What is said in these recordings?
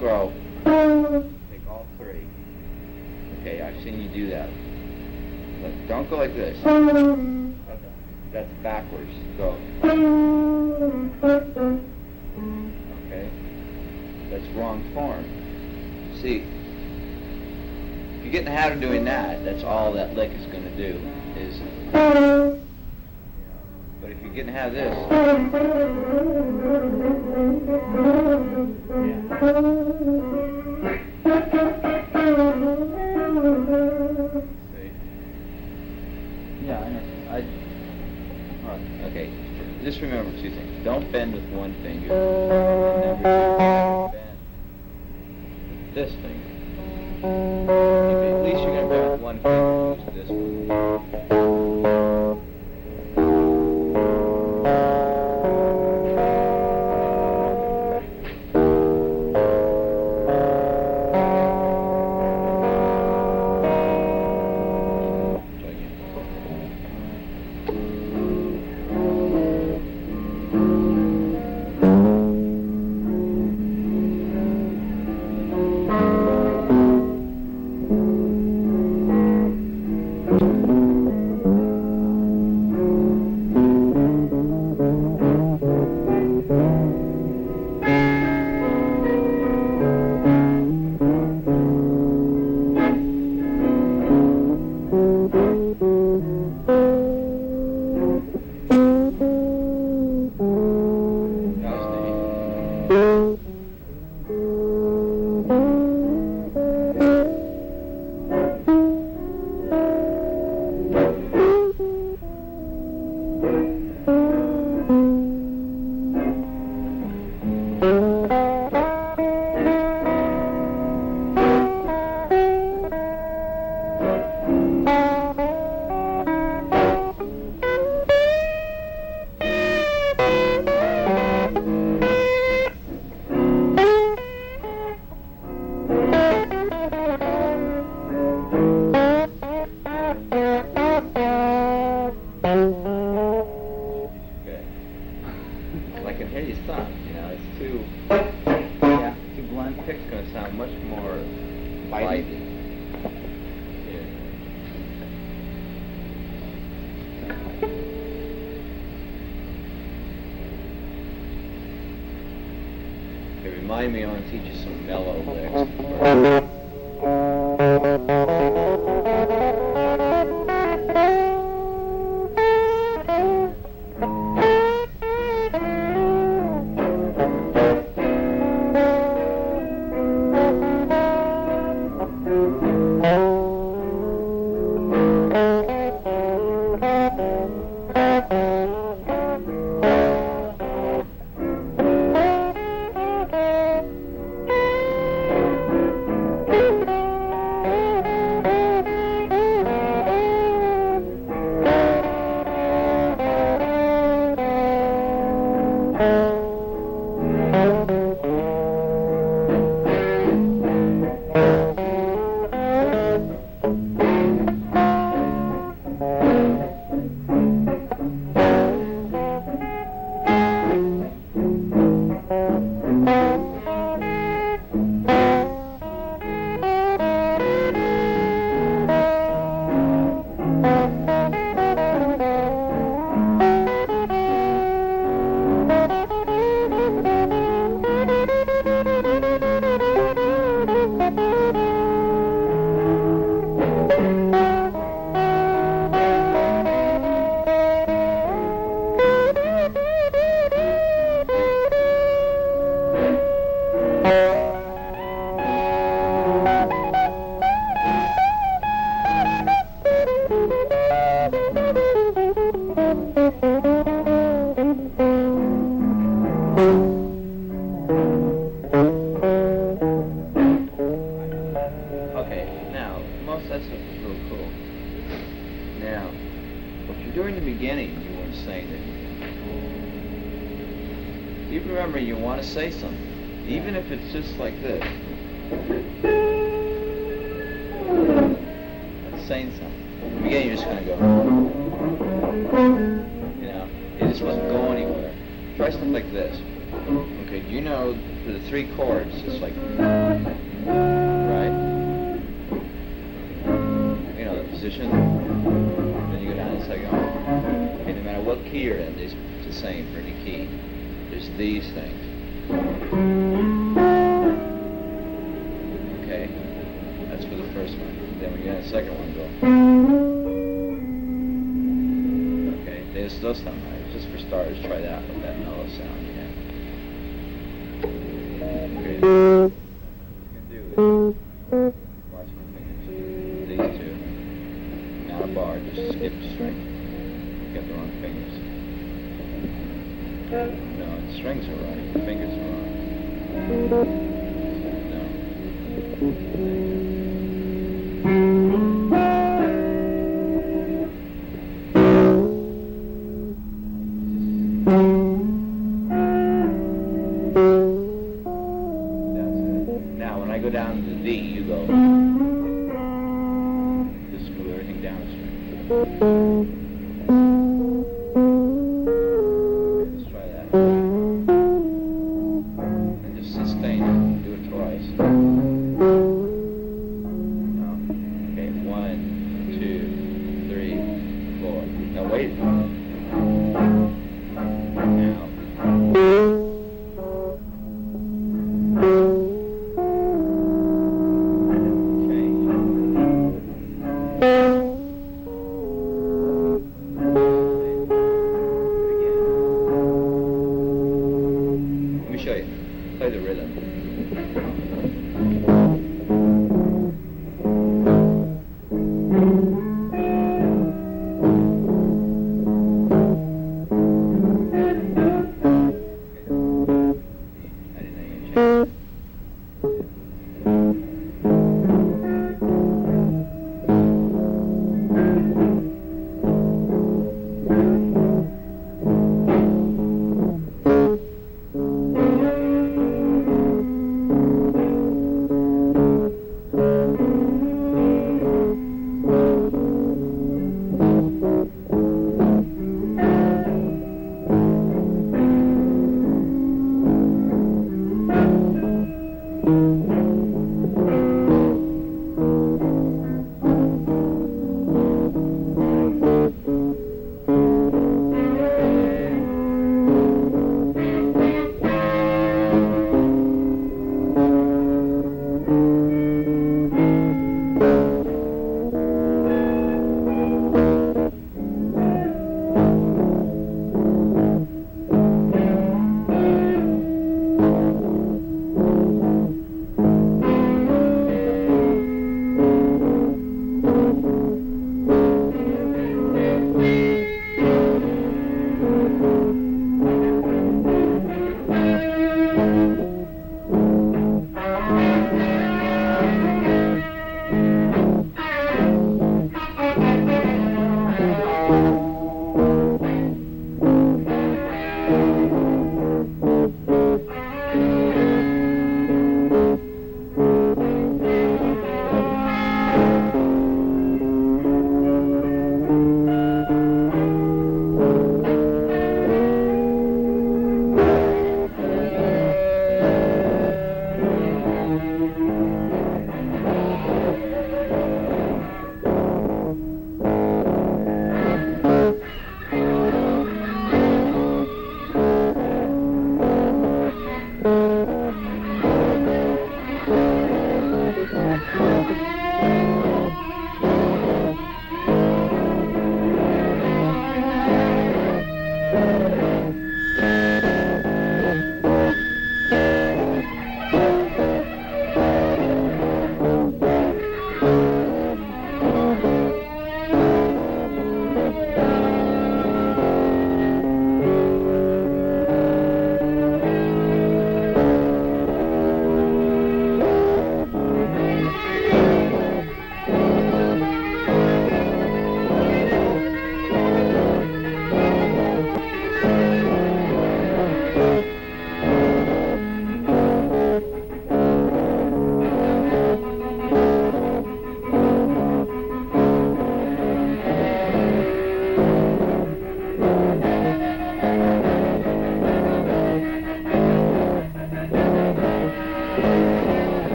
grow. Take all three. Okay, I've seen you do that. But don't go like this. Okay. That's backwards. Go. Okay. That's wrong form. See, if you get in the habit of doing that, that's all that lick is going to do is. But if you get in the habit of this. Yeah, I know. Okay, just remember two things. Don't bend with one finger. Never bend with this finger. At least you're going to bend with one finger. Use this one. Remind me, I want to teach you some mellow licks. Say something, even if it's just like this. That's saying something. In the beginning, you're just going to go, you know, it just wasn't going anywhere. Try something like this. Okay, do you know for the 3 chords, it's like, right? You know the position. Then you go down to the second one. Okay, no matter what key you're in, it's the same for any key. There's these things. Okay, that's for the first one. Then when you got the second one, go. Okay, this does sound right. Just for starters, try that with that mellow sound you have. Okay. What you can do is watch my fingers. These 2. Not a bar, just skip string. You got the wrong fingers. No, the strings are right. The fingers are wrong. No. That's it. Now, when I go down to the D, you go. Just move everything down a string. And just sustain it. Do it twice. No. Okay, 1, 2, 3, 4. Now wait. Now. Change. Let me show you. Play the rhythm.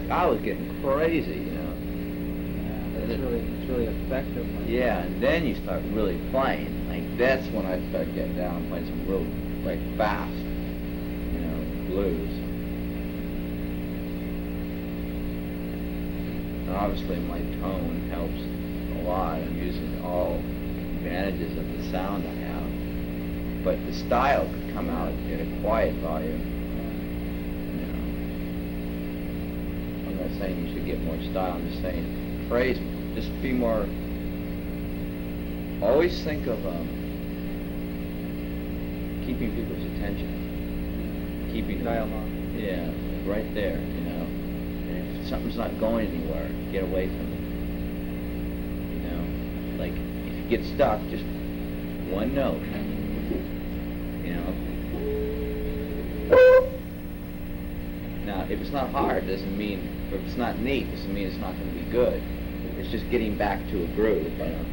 I was getting crazy, you know. Yeah, it's really effective. Yeah, and then you start really playing. Like that's when I start getting down and playing some real, like fast, you know, blues. And obviously my tone helps a lot. I'm using all advantages of the sound I have. But the style could come out at a quiet volume. I'm not saying you should get more style, I'm just saying phrase, just be more, always think of keeping people's attention, keeping dialogue. Yeah, right there, you know. And if something's not going anywhere, get away from it. You know, like if you get stuck, just one note, you know. Now, if it's not hard, doesn't mean, or if it's not neat, doesn't mean it's not going to be good. It's just getting back to a groove, you know.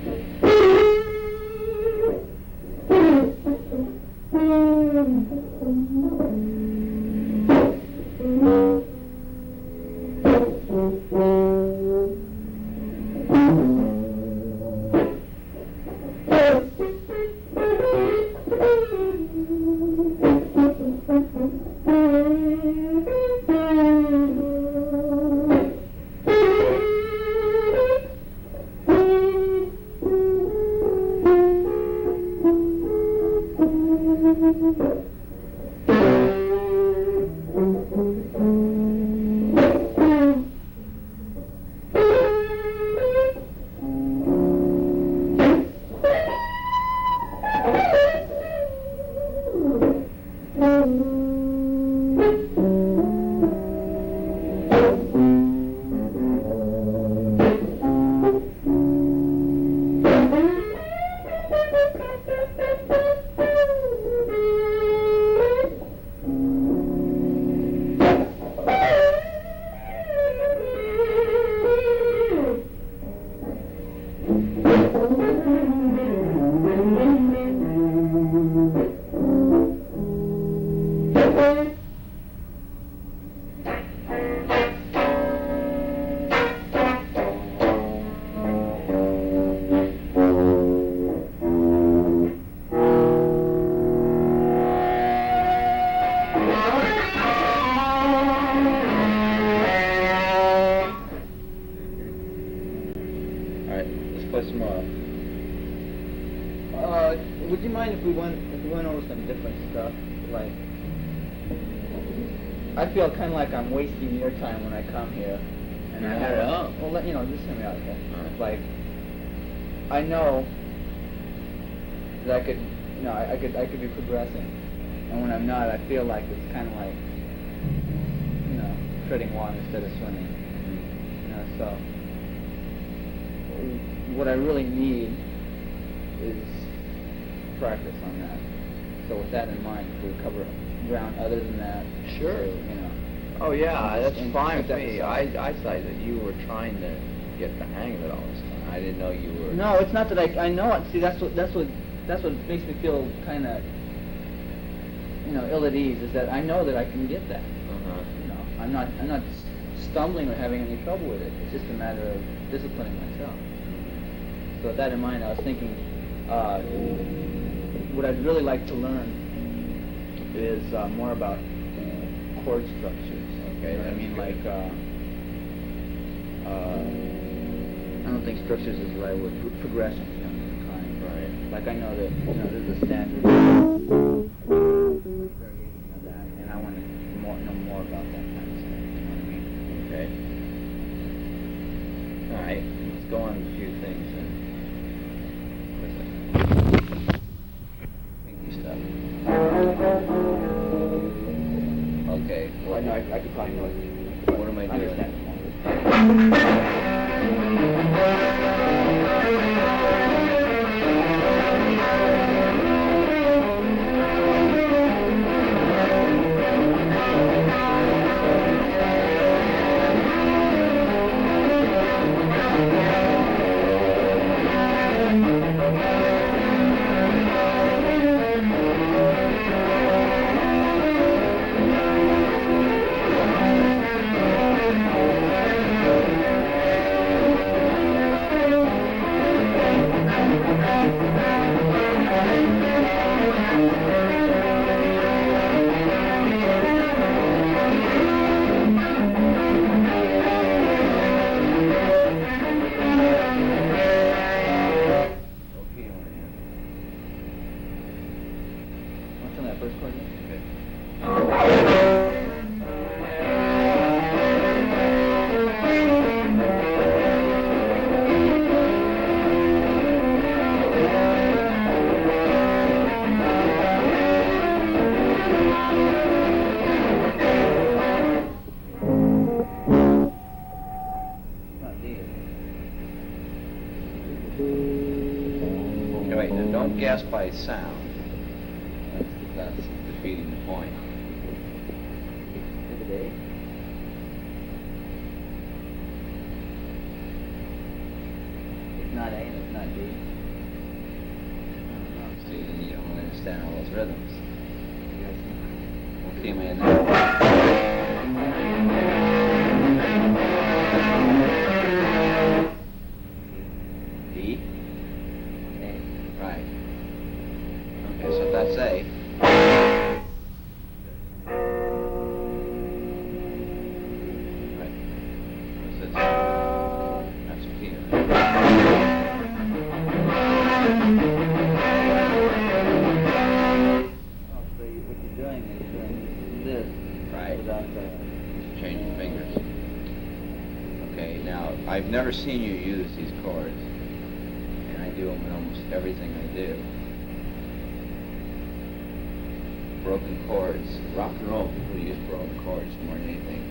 Would you mind if we went over some different stuff? Like, I feel kind of like I'm wasting your time when I come here, and I have well, you know, just hear me out, okay? Right. Like, I know that I could, you know, I could be progressing, and when I'm not, I feel like it's kind of like, you know, treading water instead of swimming. You know, so what I really need is practice on that. So with that in mind, if we cover ground other than that, sure. So, you know. Oh yeah, that's fine with me. I thought that you were trying to get the hang of it all this time. I didn't know you were. No, it's not that I know it. See, that's what makes me feel kind of, you know, ill at ease. Is that I know that I can get that. You know, I'm not stumbling or having any trouble with it. It's just a matter of disciplining myself. So with that in mind, I was thinking, what I'd really like to learn is more about chord structures. Okay, I mean, like, I don't think structures is the right word. Progressions, you know, of kind. Right. Like I know that, you know, there's a standard variation of that, and I want to know more about that kind of stuff. You know what I mean? Okay. All right. Let's go on a few things then. Stuff. Okay. Okay. Well, no, I could probably know it. What am I doing? Understand it more. What's on that first chord? Okay, wait, now don't guess by sound. That's defeating the point. Is it A? It's not A and it's not D. See, then you don't understand all those rhythms. Yes. What key am I in now? D? A. Right. Okay, so if that's A. Right. What's this? That's P. Oh, so what you're doing is doing this. Right. Without the... Just changing fingers. Okay, now, I've never seen you use these chords. And I do them in almost everything I do. Broken chords. Rock and roll people use broken chords more than anything.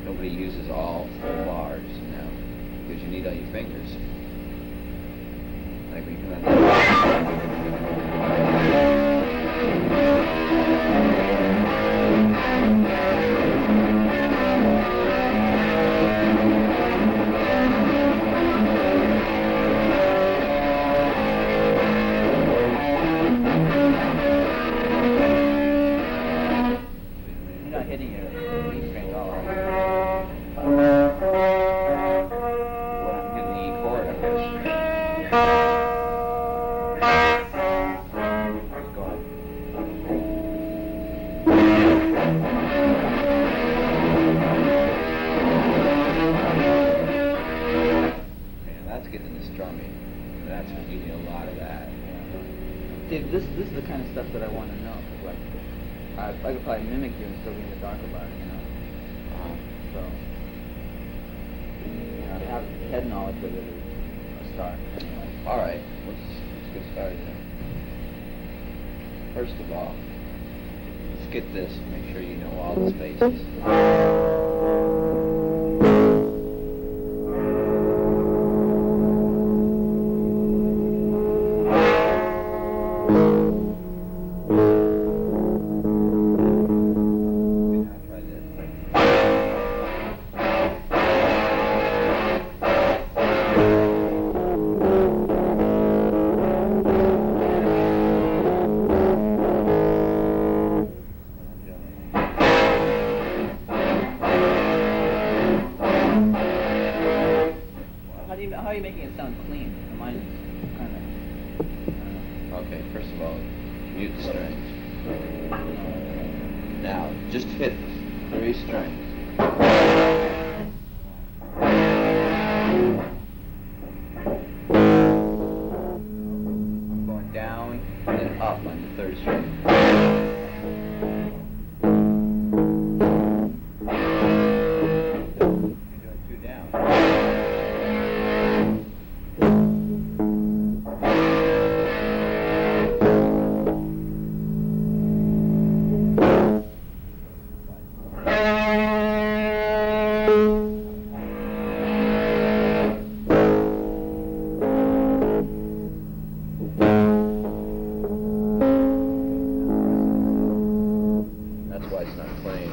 Nobody uses all full bars, you know, because you need all your fingers. Like when you come out. You're not hitting your B string at all, right? Well, I'm hitting the E chord, I guess. Let's go on. Man, that's getting the strumming. That's what you need a lot of that. See, this is the kind of stuff that I want to know. Like, I could probably mimic you and still be in the dark about it, you know? So, you know, to have head knowledge of it is a start. Anyway. All right, let's get started then. First of all, let's get this. Make sure you know all the spaces. How are you making it sound clean? Mine is kind of... Okay, first of all, mute the strings. Now, just hit 3 strings. I'm going down and then up on the 3rd string. You're doing 2 down. That's why it's not playing.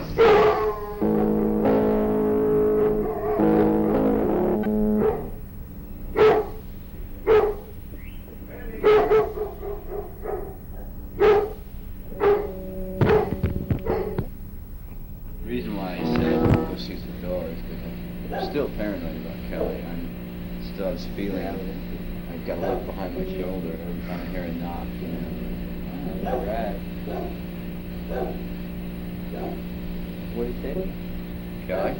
The reason why I said go see the Delores is because I'm still paranoid about Kelly. I'm still have this feeling I've got to look behind my shoulder every time I hear a knock, you know. All right. What did he say? Kelly?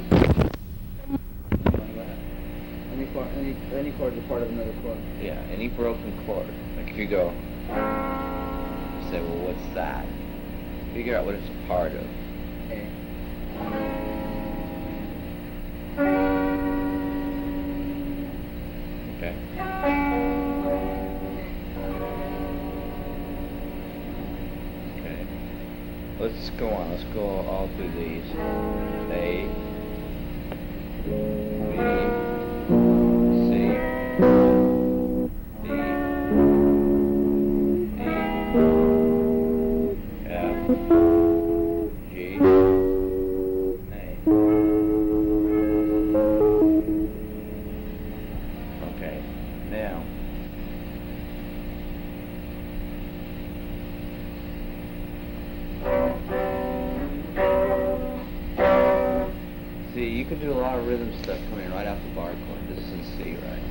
Any chord is a part of another chord. Yeah, any broken chord. Like if you go, you say, well, what's that? Figure out what it's a part of. Okay. Okay. Okay. Let's go on. Let's go all through these. A, B, C, D, E, F, G, A. Okay. Now. See, you can do a lot of rhythm stuff coming right off the bar chord. This is in C, right?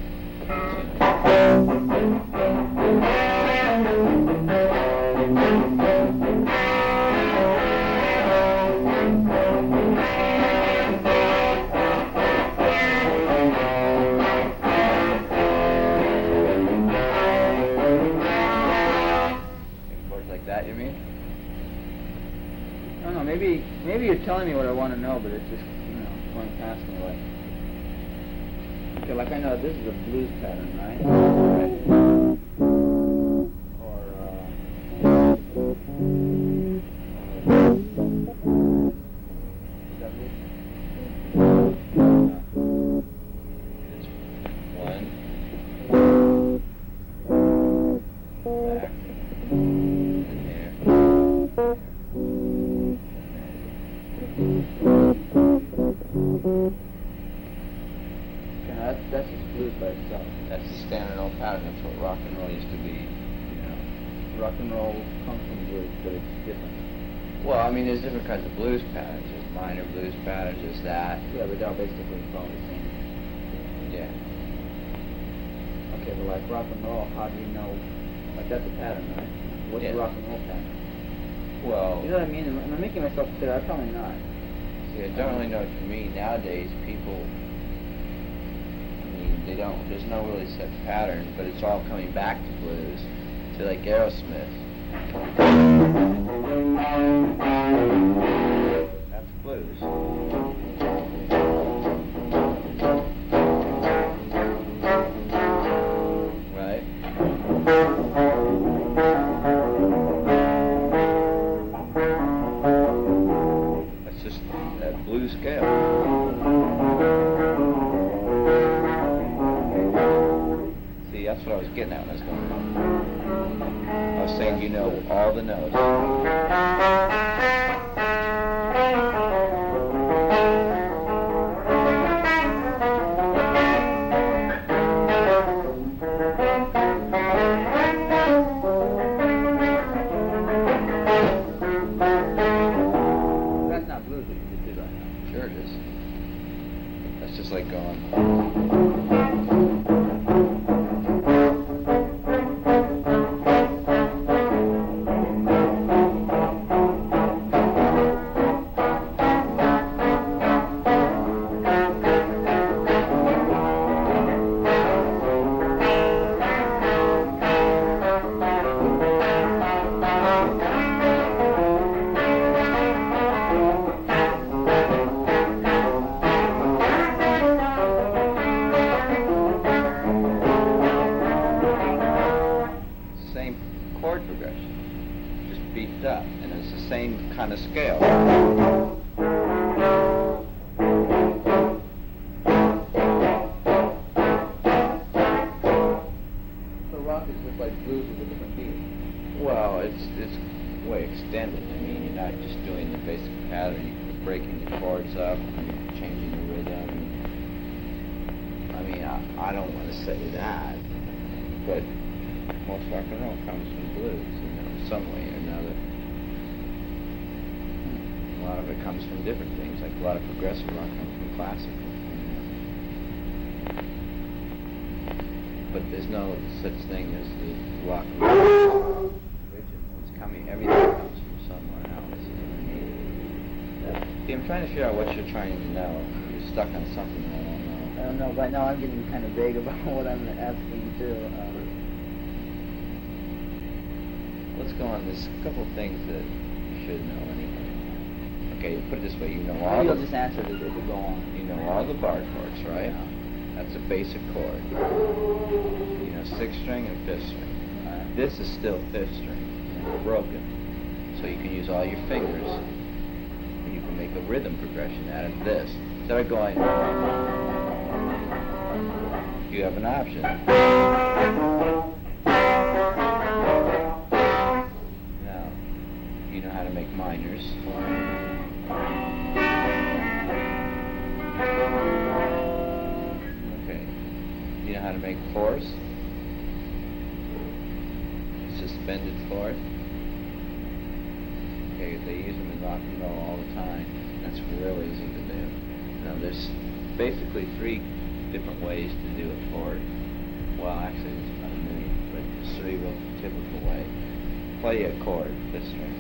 Chords like that, you mean? I don't know, maybe you're telling me what I want to know, but it's just, going past me like. Okay, like I know this is a blues pattern, right? Or, is that blues? One. Back. And here. That's just blues by itself. That's the standard old pattern. That's what rock and roll used to be, you know. Rock and roll comes from blues, but it's different. Well, I mean, there's different kinds of blues patterns. There's minor blues patterns, there's that. Yeah, but they all basically follow the same. Yeah. Okay, but like rock and roll, how do you know? Like that's a pattern, right? What's Yeah. the rock and roll pattern? Well, You know what I mean? Am I making myself clear? I'm probably not. see, I don't really know what you mean. Nowadays, people, I mean, there's no really set pattern, but it's all coming back to blues. So like Aerosmith. That's blues. Right? That's just that blues scale. See, that's what I was getting at when I was going on. I was saying, you know, all the notes. That's not blues, but you just did right now. Sure it is. That's just like going. changing the rhythm. I mean, I don't want to say that, but most rock and roll comes from blues, you know, some way or another. A lot of it comes from different things, like a lot of progressive rock comes from classical. But there's no such thing as the rock and roll original. It's coming, everything comes from somewhere else. See, I'm trying to figure out what you're trying to know. You're stuck on something I don't know. I don't know, right now I'm getting kind of vague about what I'm asking too. Let's go on. There's a couple of things that you should know anyway. Okay, put it this way, you know all Maybe the... you'll just answer it as we go on. You know all the bar chords, right? Yeah. That's a basic chord. You know, 6th string and 5th string. Right. This is still 5th string, broken. So you can use all your fingers, and you can make a rhythm progression out of this. Instead of going, you have an option. Now, you know how to make minors. Okay. You know how to make fourths? Suspended fourth. Okay, they use them in rock and roll all the time. That's real easy to do. Now, there's basically 3 different ways to do a chord. Well, actually, there's about a million, but there's 3 real typical ways. Play a chord, this string.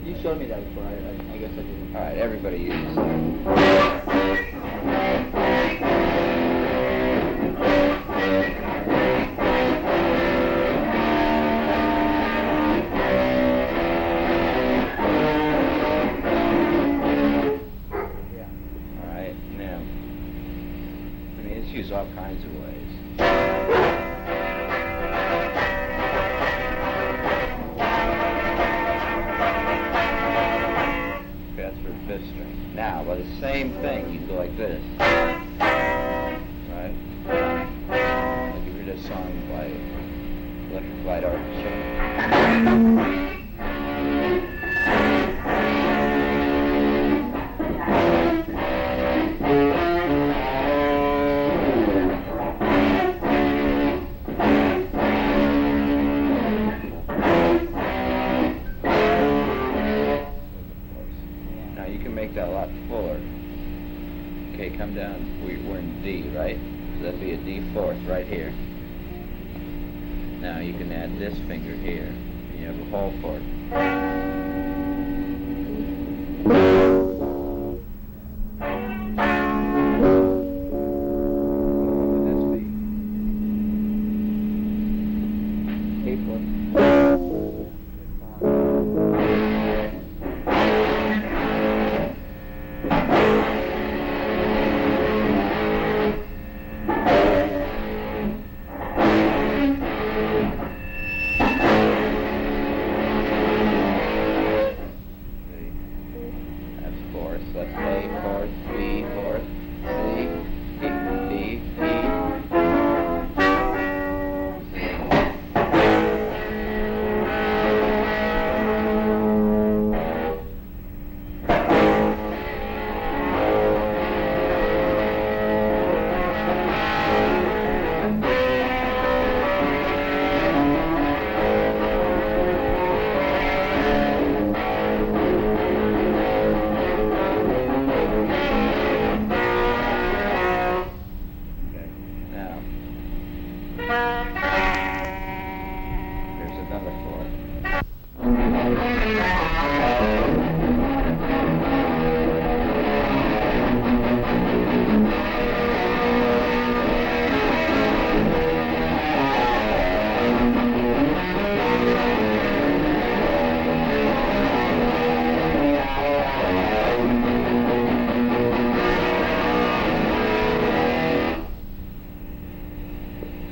You showed me that before. I guess I didn't. All right, everybody uses that. All kinds of ways. That's for 5th string. Now, by the same thing, you go like this. Right? Like you heard that song by Electric Light Orchestra. That a lot fuller. Okay, come down. We're in D, right? So that'd be a D fourth right here. Now you can add this finger here, and you have a whole chord. What would this be? A fourth.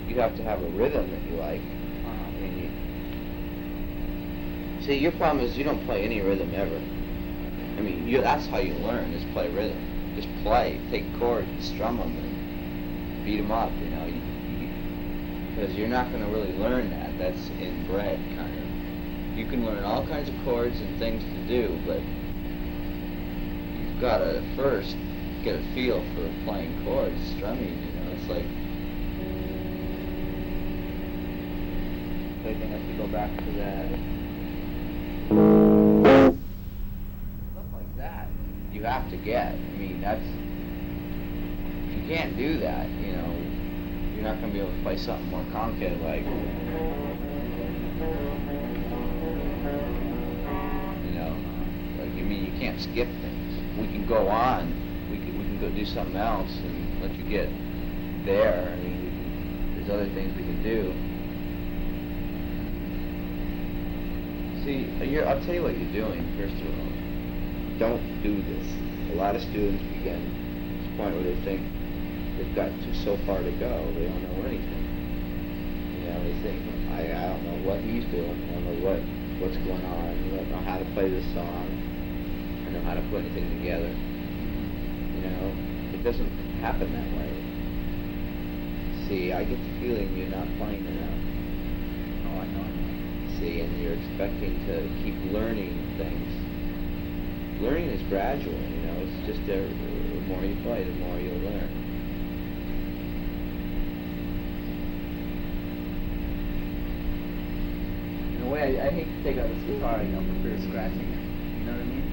You have to have a rhythm that you like. See, your problem is you don't play any rhythm ever. I mean, that's how you learn, is play rhythm. Just play, take chords and strum them, beat them up, you know, because you're not going to really learn that. That's inbred, kind of. You can learn all kinds of chords and things to do, but you've got to first get a feel for playing chords, strumming, you know. It's like, so I think I have to go back to that. Stuff like that. you have to get. I mean, that's, if you can't do that, you know, you're not going to be able to play something more complicated like, you know, like, I mean, you can't skip things. We can go on, we can go do something else and let you get there. I mean, there's other things we can do. See, I'll tell you what you're doing, first of all. Don't do this. A lot of students begin to this point where they think they've got so far to go, they don't know anything. You know, they think, I don't know what he's doing, I don't know what's going on, I don't know how to play this song, I don't know how to put anything together. You know, it doesn't happen that way. See, I get the feeling you're not playing enough. Oh, I know. See, and you're expecting to keep learning things. Learning is gradual, you know, it's just the more you play, the more you'll learn. In a way, I hate to take out this guitar, you know, for fear of scratching it. You know what I mean?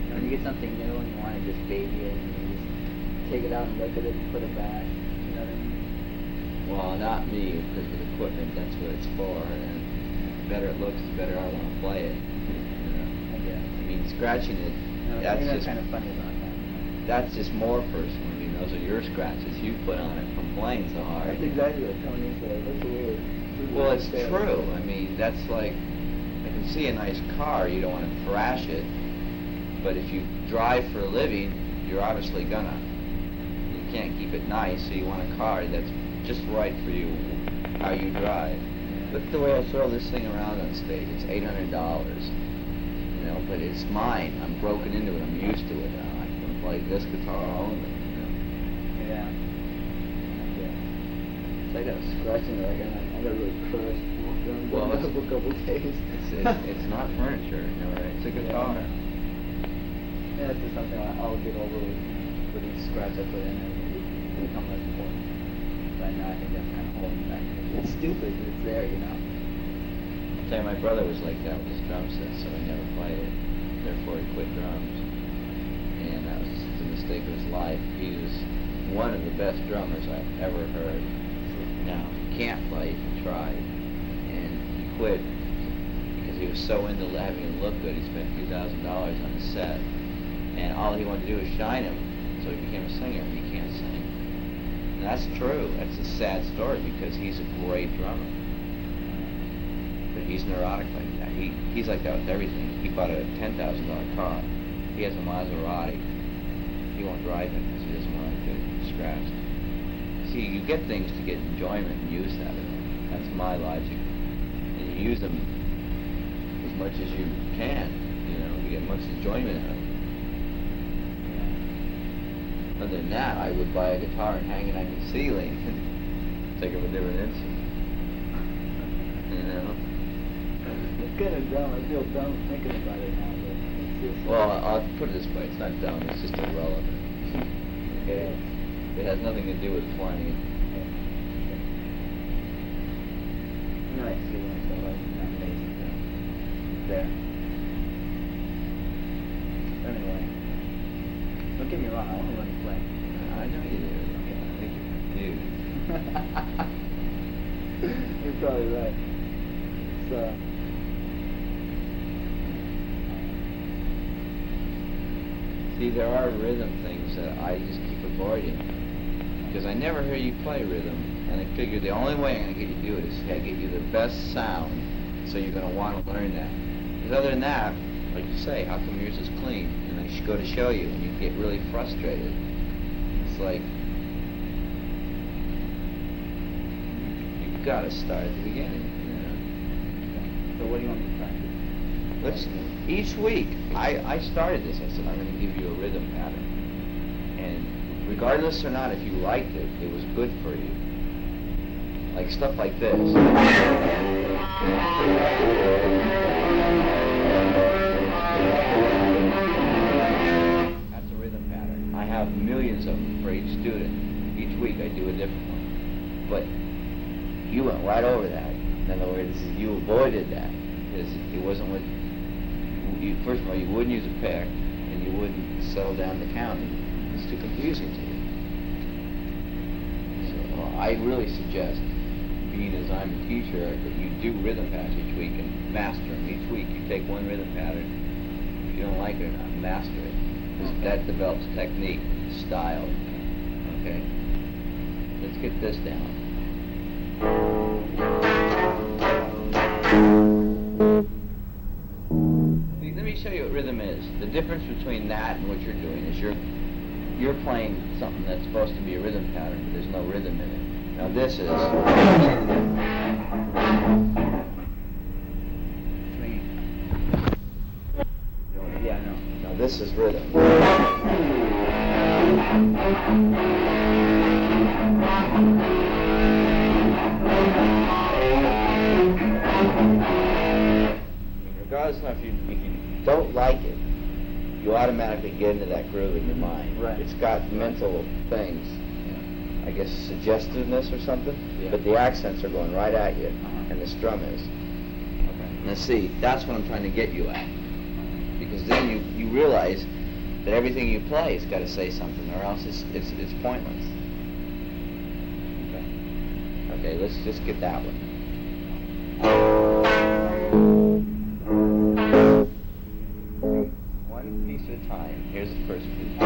You know, when you get something new and you want to just baby it, and you just take it out and look at it and put it back. You know what I mean? Well, not me, because with equipment, that's what it's for, and the better it looks, the better I want to play it. You know? I guess. I mean, scratching it, No, that's I think just kind of funny about that. that's just more personal. I mean, those are your scratches you put on it from playing so hard. That's exactly what Tony said. That's weird. Well, it's true. I mean, that's like, I can see a nice car, you don't want to thrash it, but if you drive for a living, you're obviously gonna. You can't keep it nice, so you want a car that's just right for you, how you drive. Look at the way I throw this thing around on stage. It's $800, you know, but it's mine. I'm broken into it. I'm used to it now. I can play this guitar only, you know. Yeah. It's like I was scratching it, like I got really crushed. Well, a couple days. It's not furniture, you know, right? It's a guitar. Yeah, it's just something I'll get over with each scratch I put in and it'll become less important. But now I think that's kind of holding me back. It's stupid, but it's there, you know. I'll tell you, my brother was like that with his drum set, so he never played it. Therefore, he quit drums. And that was the mistake of his life. He was one of the best drummers I've ever heard. Now, he can't play if he tried. And he quit because he was so into having it look good. He spent $2,000 on the set. And all he wanted to do was shine him. So he became a singer. He can't sing. And that's true. That's a sad story because he's a great drummer. But he's neurotic like that. He's like that with everything. He bought a $10,000 car. He has a Maserati. He won't drive it because he doesn't want to get scratched. See, you get things to get enjoyment and use that. That's my logic. And you use them as much as you can, you know, to get much enjoyment out of them. Other than that, I would buy a guitar and hang it on your ceiling and take up a different instrument. You know? It's kind of dumb. I feel dumb thinking about it now, but it's just... Well, I'll put it this way. It's not dumb. It's just irrelevant. Okay? It has nothing to do with playing. You know, I see when I feel like it's not amazing, though. It's there. Anyway. Don't get me wrong, I want to learn to play. I know you do. Okay, I think you're confused. You're probably right. So... See, there are rhythm things that I just keep avoiding. Because I never hear you play rhythm, and I figure the only way I'm going to get you to do it is to get you the best sound, so you're going to want to learn that. Because other than that, like you say, how come yours is clean? And I should go to show you, and you get really frustrated. It's like, you've got to start at the beginning, you know? So what do you want me to practice? Each week, I started this. I said, I'm going to give you a rhythm pattern. And regardless or not if you liked it, it was good for you. Like stuff like this. That's a rhythm pattern. I have millions of them for each student. Each week I do a different one. But you went right over that. In other words, you avoided that because it wasn't what you, first of all, you wouldn't use a pick and you wouldn't settle down the counting. It's too confusing to you. So I really suggest, being as I'm a teacher, that you do rhythm patterns each week and master them. Each week you take one rhythm pattern. If you don't like it or not, master it. Because that develops technique, style. Okay? Let's get this down. Let me show you what rhythm is. The difference between that and what you're doing is you're playing something that's supposed to be a rhythm pattern, but there's no rhythm in it. Now this is... Yeah, no. Now this is rhythm. Regardless of if you don't like it, you automatically get into that groove in your mind. Right. It's got mental things. I guess suggestiveness or something, but the accents are going right at you, and the strum is. Okay. Now see, that's what I'm trying to get you at, because then you realize that everything you play has got to say something, or else it's pointless. Okay. Okay, let's just get that one. One piece at a time. Here's the first piece.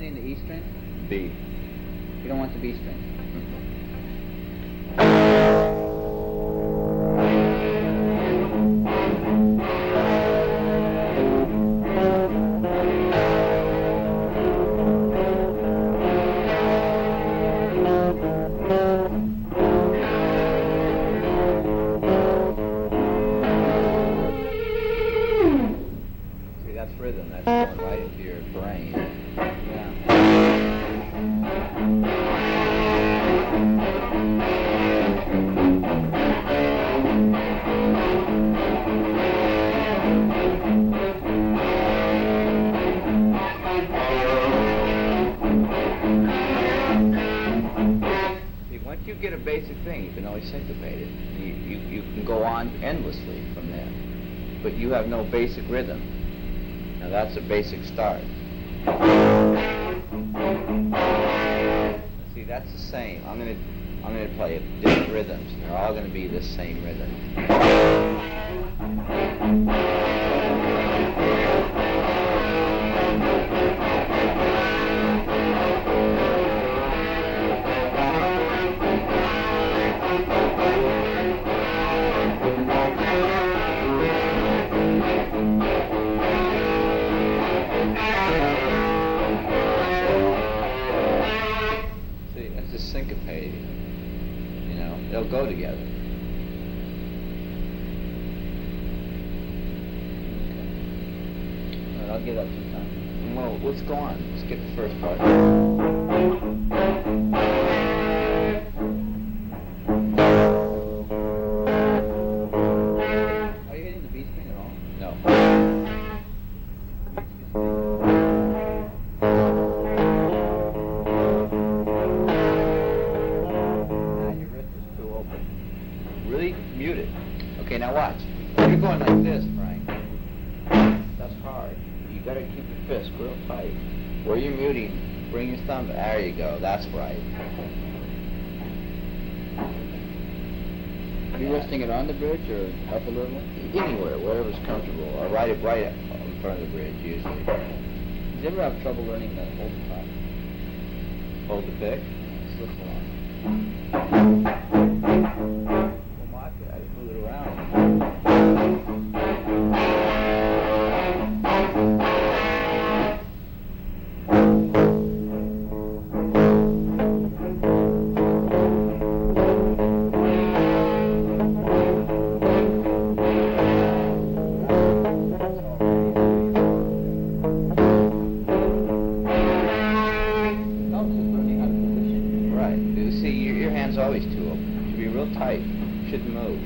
bending the E string? B. You don't want the B string. See, that's rhythm. That's going right into your brain. Once you get a basic thing, you can always syncopate it. You can go on endlessly from there. But you have no basic rhythm. Now that's a basic start. See, that's the same. I'm gonna play different rhythms. They're all gonna be the same rhythm. Syncopated, you know, they'll go together. Okay. All right, I'll give that some time. Well, let's go on. Let's get the first part. Are you hitting the B string at all? No. Mute it. Okay, now watch. You're going like this, Frank. That's hard. You gotta keep your fist real tight. Where you're muting, bring your thumb. There you go. That's right. Are you resting it on the bridge or up a little? Anywhere, wherever's comfortable. Or right in front of the bridge, usually. Did you ever have trouble learning the hold the top? Hold the pick. Slips along. I just move it around. Right. You see, your hand's always too open. It should be real tight. Shouldn't move.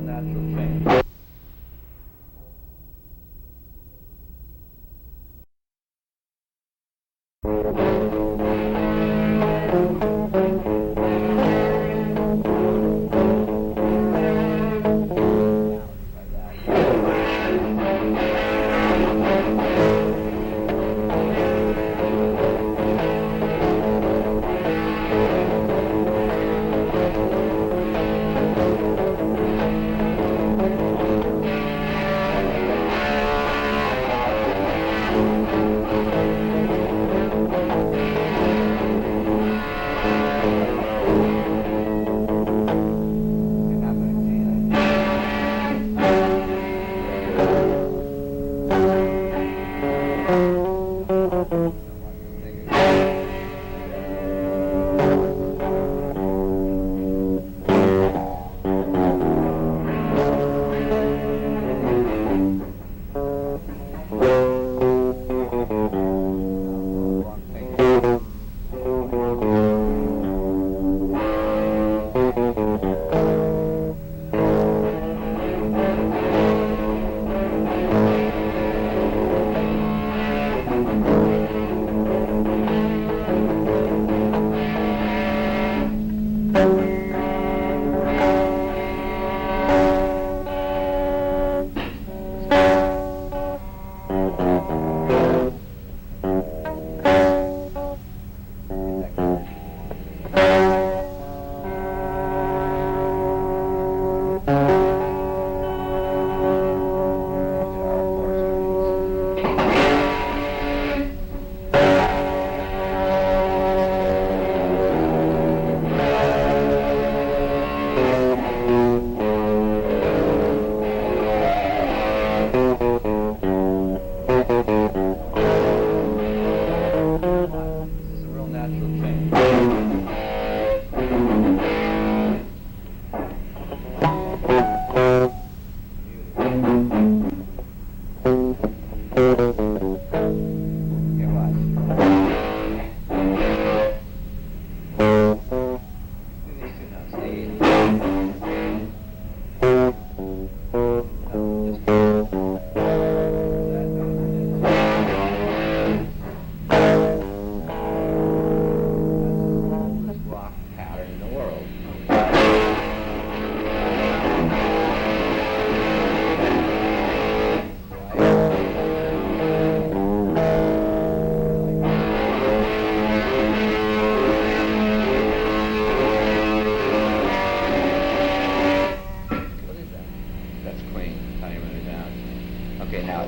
natural change.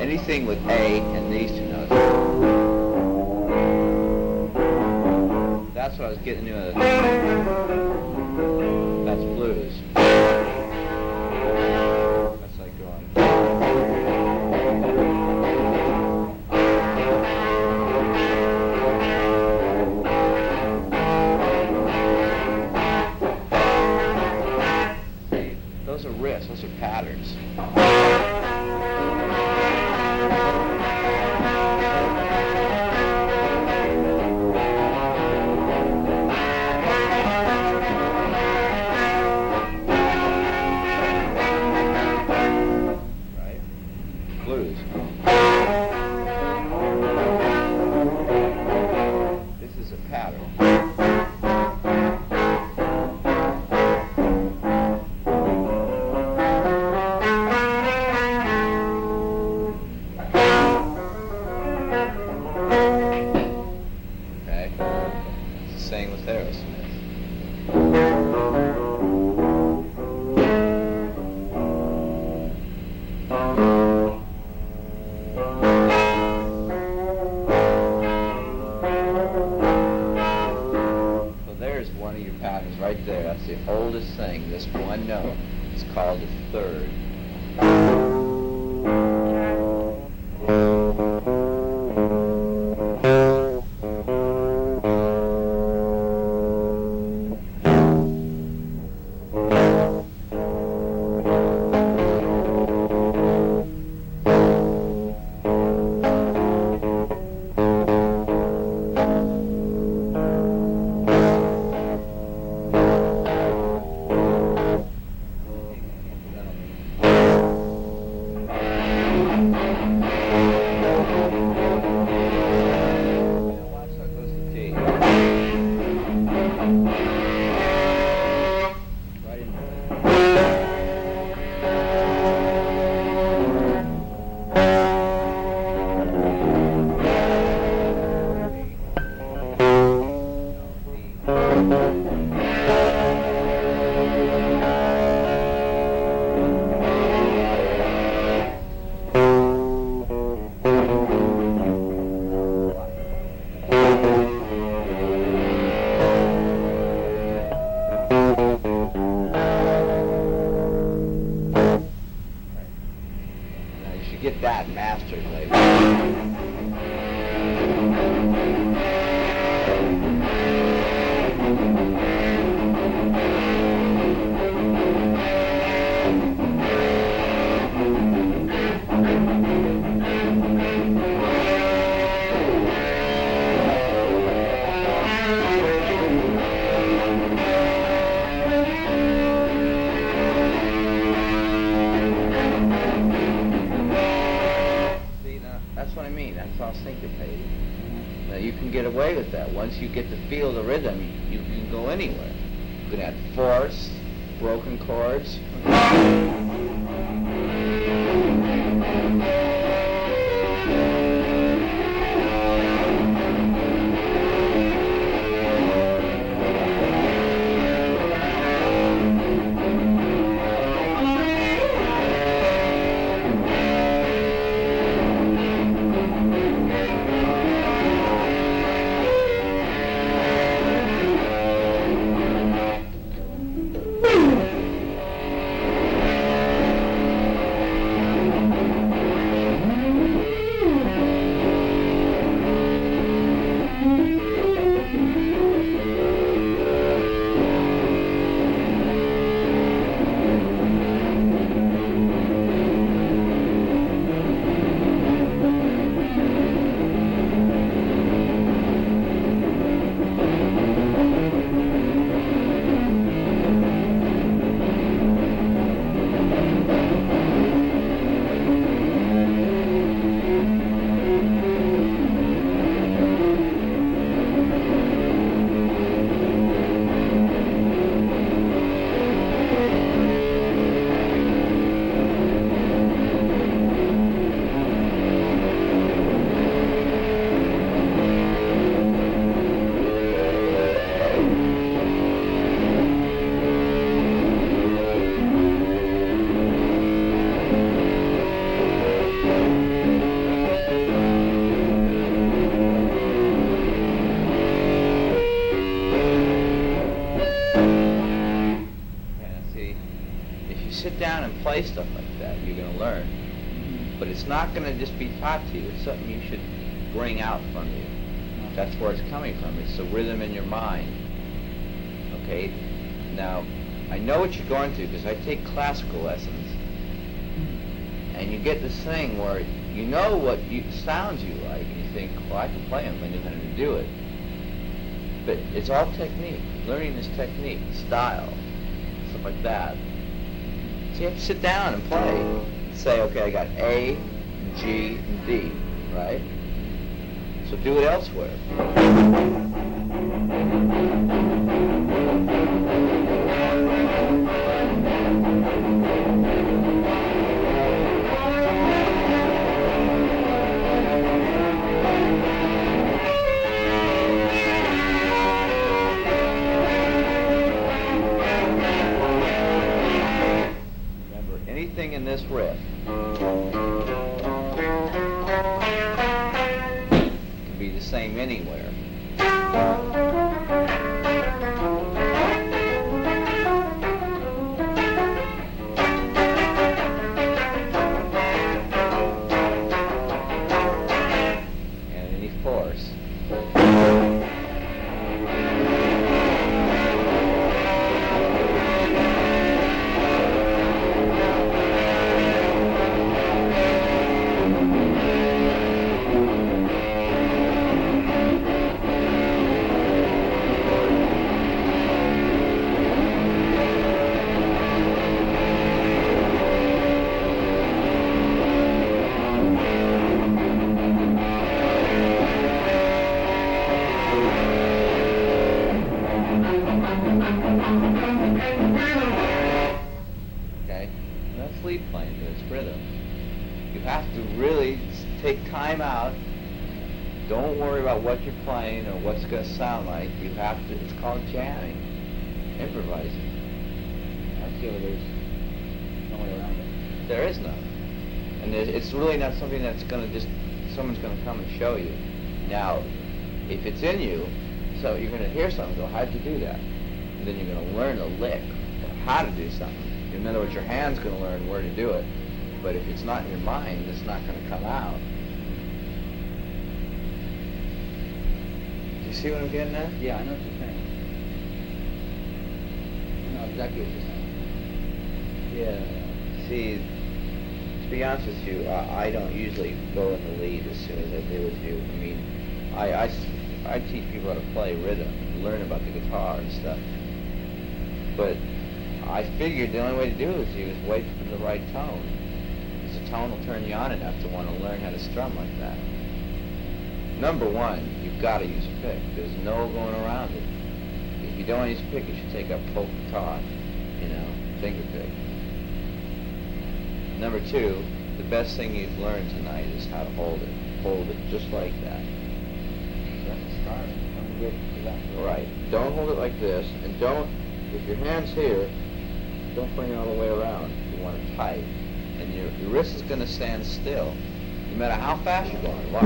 Anything with A and these two notes. That's what I was getting into. That's blues. That's like going. See, those are riffs. Those are patterns. Right there, that's the oldest thing. This one note is called the third. you get that mastered, like. That's what I mean. That's all syncopated. Now you can get away with that. Once you get to feel the rhythm, you can go anywhere. You can add force, broken chords. Sit down and play stuff like that, you're going to learn. But it's not going to just be taught to you. It's something you should bring out from you. That's where it's coming from. It's the rhythm in your mind. Okay? Now, I know what you're going through because I take classical lessons. And you get this thing where you know what sounds you like, and you think, well, I can play them, I knew how to do it. But it's all technique. Learning this technique, style, stuff like that. So you have to sit down and play. And say, okay, I got A, G, and D, right? So do it elsewhere. Anything in this riff can be the same anywhere. And any force. Lead playing to its rhythm. You have to really take time out. Don't worry about what you're playing or what's going to sound like. You have to, it's called jamming, improvising. I feel there's no way around it. There is none. And it's really not something that's going to just, someone's going to come and show you. Now, if it's in you, so you're going to hear something, go, how'd you do that? And then you're going to learn a lick or how to do something. In other words, your hand's going to learn where to do it. But if it's not in your mind, it's not going to come out. Do you see what I'm getting at? Yeah, I know what you're saying. I know exactly what you're saying. Yeah. See, to be honest with you, I don't usually go in the lead as soon as I do with you. I mean, I teach people how to play rhythm, learn about the guitar and stuff. But I figured the only way to do it with you is wait for the right tone. Because the tone will turn you on enough to want to learn how to strum like that. Number one, you've got to use a pick. There's no going around it. If you don't use a pick, you should take up folk guitar, finger pick. Number two, the best thing you've learned tonight is how to hold it. Hold it just like that. So that's a start. I'm good for that. Right. Don't hold it like this, and don't, if your hand's here, don't bring it all the way around. You want it tight. And your wrist is going to stand still, no matter how fast you're going. Watch.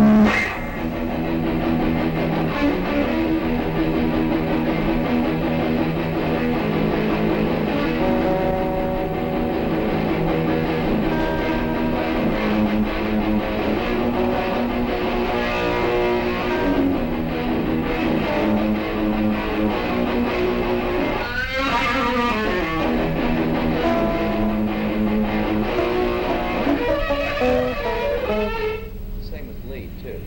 Same with lead too.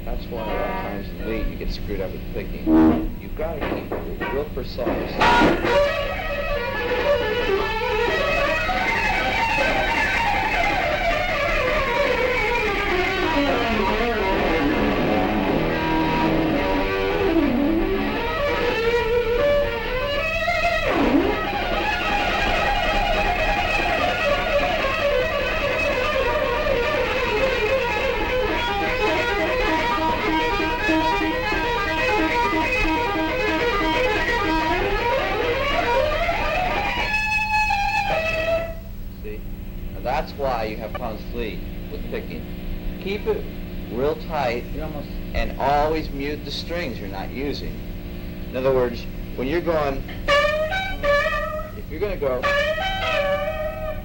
That's why a lot of times in lead you get screwed up with picking. You've got to keep it real precise. That's why you have problems with picking. Keep it real tight and always mute the strings you're not using. In other words, when you're going, if you're going to go,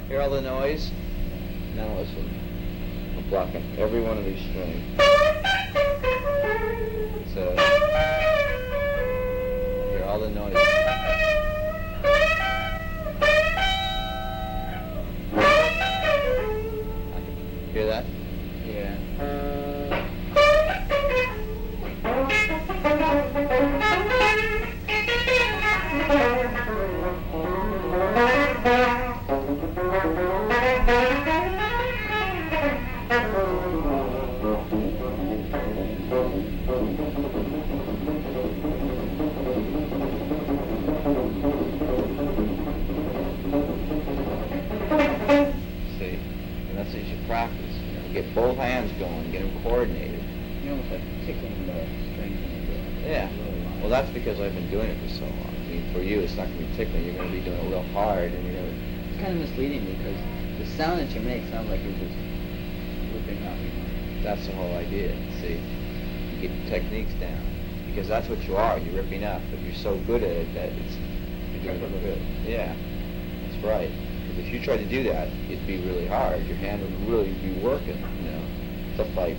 hear all the noise? Now listen. I'm blocking every one of these strings. So, hear all the noise. Hear that? Yeah. See? And that's what you should practice. Get both hands going, get them coordinated. You almost like tickling the strings when you do it. Yeah. Well, that's because I've been doing it for so long. I mean, for you, it's not going to be tickling. You're going to be doing it real hard, and you're going to... It's kind of misleading because the sound that you make sounds like you're just whipping up. That's the whole idea. See, you get the techniques down because that's what you are. You're ripping up, but you're so good at it that you're doing it good. Yeah, that's right. Because if you tried to do that, it'd be really hard. Your hand would really be working. It's a fight.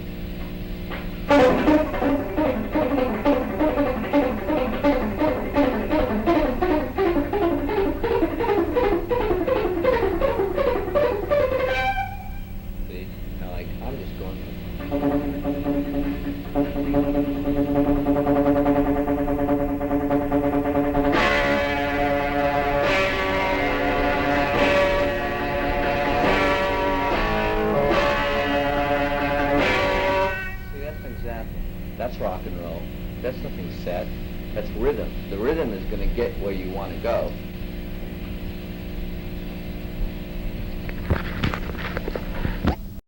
See, now I'm just going. That's rock and roll. That's nothing set. That's rhythm. The rhythm is going to get where you want to go.